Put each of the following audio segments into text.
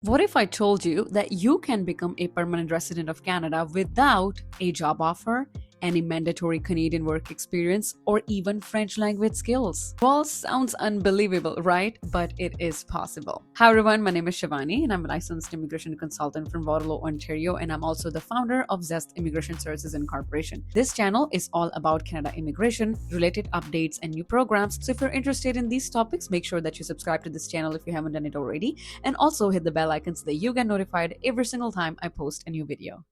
What if I told you that you can become a permanent resident of Canada without a job offer, any mandatory Canadian work experience, or even French language skills? Well, sounds unbelievable, right? But it is possible. Hi everyone, my name is Shivani and I'm a licensed immigration consultant from Waterloo, Ontario, and I'm also the founder of Zest Immigration Services Incorporation. This channel is all about Canada immigration, related updates, and new programs. So if you're interested in these topics, make sure that you subscribe to this channel if you haven't done it already, and also hit the bell icon so that you get notified every single time I post a new video.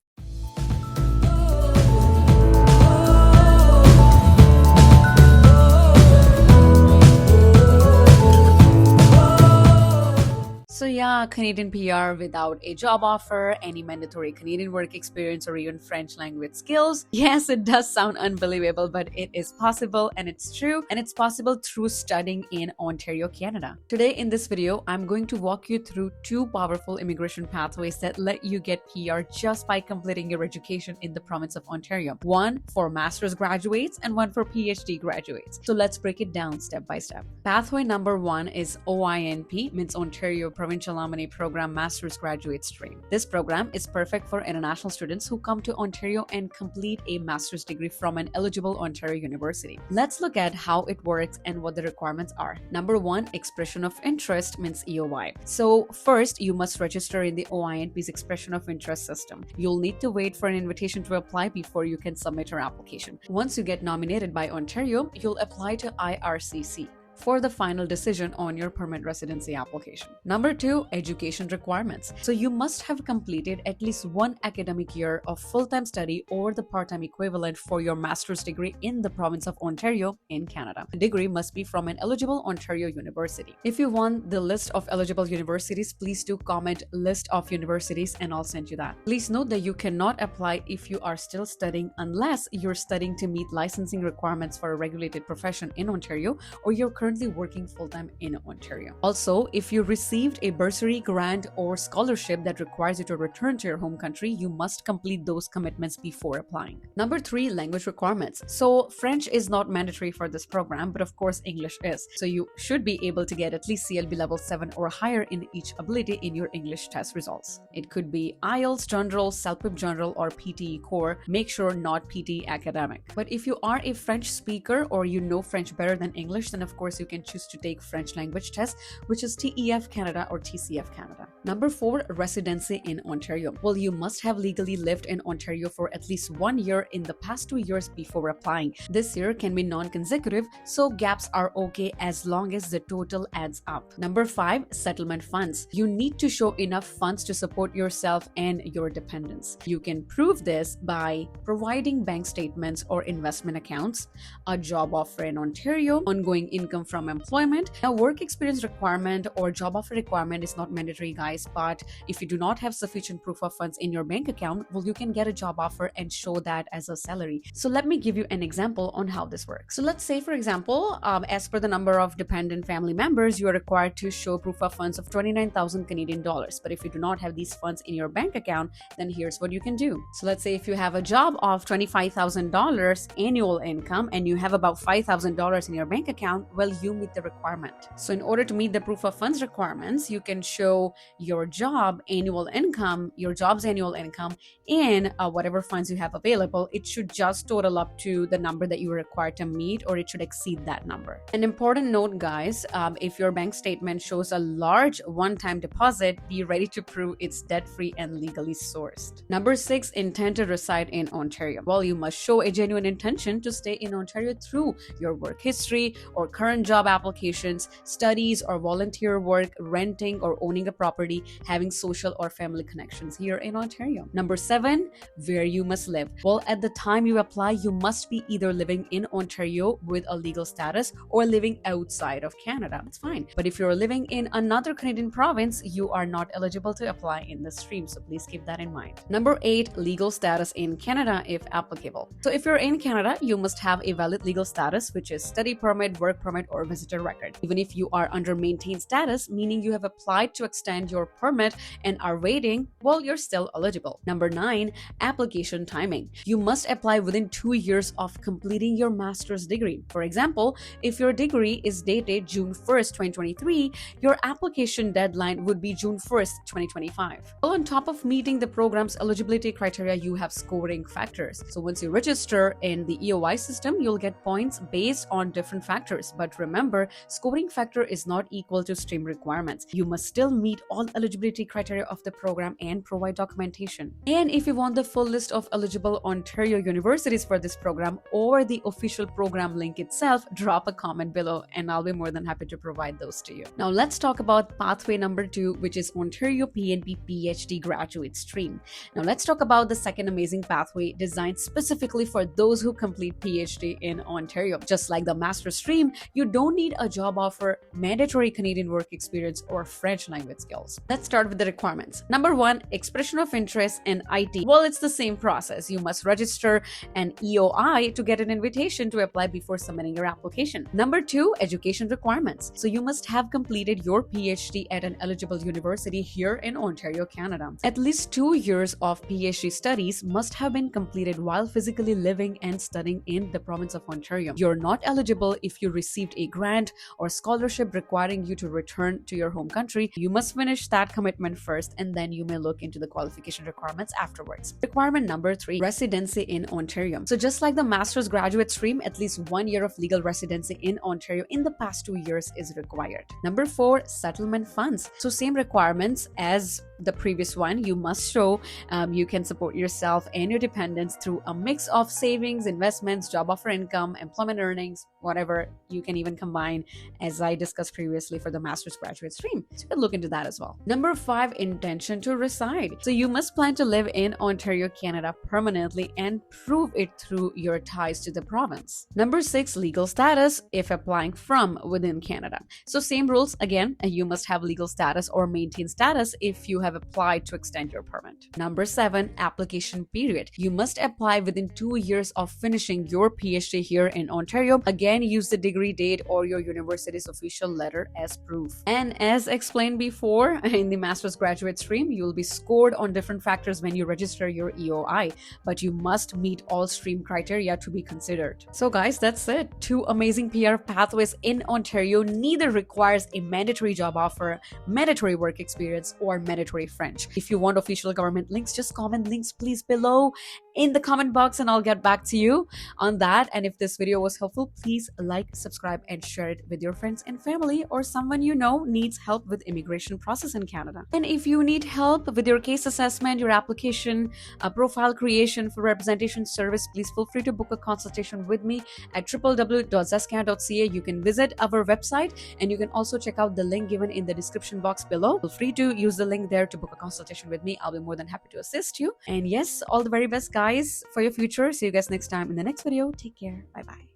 So yeah, Canadian PR without a job offer, any mandatory Canadian work experience, or even French language skills. Yes, it does sound unbelievable, but it is possible and it's true, and it's possible through studying in Ontario, Canada. Today in this video, I'm going to walk you through two powerful immigration pathways that let you get PR just by completing your education in the province of Ontario. One for master's graduates and one for PhD graduates. So let's break it down step by step. Pathway number one is OINP, means Ontario Provincial Nominee Program Master's Graduate Stream. This program is perfect for international students who come to Ontario and complete a master's degree from an eligible Ontario university. Let's look at how it works and what the requirements are. Number one, expression of interest, means EOI. So first, you must register in the OINP's expression of interest system. You'll need to wait for an invitation to apply before you can submit your application. Once you get nominated by Ontario, you'll apply to IRCC for the final decision on your permanent residency application. Number two, education requirements. So you must have completed at least one academic year of full-time study or the part-time equivalent for your master's degree in the province of Ontario in Canada. The degree must be from an eligible Ontario university. If you want the list of eligible universities, please do comment list of universities and I'll send you that. Please note that you cannot apply if you are still studying unless you're studying to meet licensing requirements for a regulated profession in Ontario or you're currently working full-time in Ontario. Also, if you received a bursary, grant, or scholarship that requires you to return to your home country, you must complete those commitments before applying. Number three, language requirements. So French is not mandatory for this program, but of course English is. So you should be able to get at least CLB level 7 or higher in each ability in your English test results. It could be IELTS General, Self-Pip General, or PTE Core. Make sure not PTE Academic. But if you are a French speaker or you know French better than English, then of course you can choose to take French language test, which is TEF Canada or TCF Canada. Number four, residency in Ontario. Well, you must have legally lived in Ontario for at least 1 year in the past 2 years before applying. This year can be non-consecutive, so gaps are okay as long as the total adds up. Number five, settlement funds. You need to show enough funds to support yourself and your dependents. You can prove this by providing bank statements or investment accounts, a job offer in Ontario, ongoing income from employment. Now, work experience requirement or job offer requirement is not mandatory, guys, but if you do not have sufficient proof of funds in your bank account, well, you can get a job offer and show that as a salary. So let me give you an example on how this works. So let's say, for example, as per the number of dependent family members, you are required to show proof of funds of 29,000 Canadian dollars. But if you do not have these funds in your bank account, then here's what you can do. So let's say if you have a job of $25,000 annual income and you have about $5,000 in your bank account, well, you meet the requirement. So in order to meet the proof of funds requirements, you can show your job annual income, your job's annual income, and whatever funds you have available. It should just total up to the number that you are required to meet, or it should exceed that number. An important note, guys, if your bank statement shows a large one-time deposit, be ready to prove it's debt-free and legally sourced. Number six, intent to reside in Ontario. Well, you must show a genuine intention to stay in Ontario through your work history or current job applications, studies or volunteer work, renting or owning a property, having social or family connections here in Ontario. Number seven, where you must live. Well, at the time you apply, you must be either living in Ontario with a legal status or living outside of Canada. That's fine. But if you're living in another Canadian province, you are not eligible to apply in the stream. So please keep that in mind. Number eight, legal status in Canada if applicable. So if you're in Canada, you must have a valid legal status, which is study permit, work permit, or visitor record. Even if you are under maintained status, meaning you have applied to extend your your permit and are waiting, well, you're still eligible. Number 9, application timing. You must apply within 2 years of completing your master's degree. For example, if your degree is dated June 1st, 2023, your application deadline would be June 1st, 2025. Well, on top of meeting the program's eligibility criteria, you have scoring factors. So once you register in the EOI system, you'll get points based on different factors. But remember, scoring factor is not equal to stream requirements. You must still meet all eligibility criteria of the program and provide documentation. And if you want the full list of eligible Ontario universities for this program or the official program link itself, drop a comment below and I'll be more than happy to provide those to you. Now let's talk about pathway number 2, which is Ontario PNP PhD graduate stream. Now let's talk about the second amazing pathway designed specifically for those who complete PhD in Ontario. Just like the master's stream, you don't need a job offer, mandatory Canadian work experience, or French language skills. Let's start with the requirements. Number 1, expression of interest in IT. Well, it's the same process. You must register an EOI to get an invitation to apply before submitting your application. Number 2, education requirements. So you must have completed your PhD at an eligible university here in Ontario, Canada. At least 2 years of PhD studies must have been completed while physically living and studying in the province of Ontario. You're not eligible if you received a grant or scholarship requiring you to return to your home country. You must finish that commitment first and then you may look into the qualification requirements afterwards. Requirement number 3, residency in Ontario. So just like the master's graduate stream, at least 1 year of legal residency in Ontario in the past 2 years is required. Number 4, settlement funds. So same requirements as the previous one. You must show you can support yourself and your dependents through a mix of savings, investments, job offer income, employment earnings, whatever. You can even combine, as I discussed previously for the master's graduate stream. So you can look into that as well. Number 5, intention to reside. So you must plan to live in Ontario, Canada permanently and prove it through your ties to the province. Number 6, legal status if applying from within Canada. So same rules again, you must have legal status or maintain status if you have applied to extend your permit. Number 7, application period. You must apply within 2 years of finishing your PhD here in Ontario. Again, use the degree date or your university's official letter as proof. And as explained before, in the master's graduate stream, you will be scored on different factors when you register your EOI, but you must meet all stream criteria to be considered. So guys, that's it. 2 amazing PR pathways in Ontario. Neither requires a mandatory job offer, mandatory work experience, or mandatory French. If you want official government links, just comment links please below in the comment box and I'll get back to you on that. And if this video was helpful, please like, subscribe, and share it with your friends and family or someone you know needs help with immigration process in Canada. And if you need help with your case assessment, your application, profile creation for representation service, please feel free to book a consultation with me at www.zescan.ca. You can visit our website and you can also check out the link given in the description box below. Feel free to use the link there to book a consultation with me. I'll be more than happy to assist you. And yes, all the very best, guys, for your future. See you guys next time in the next video. Take care. Bye bye.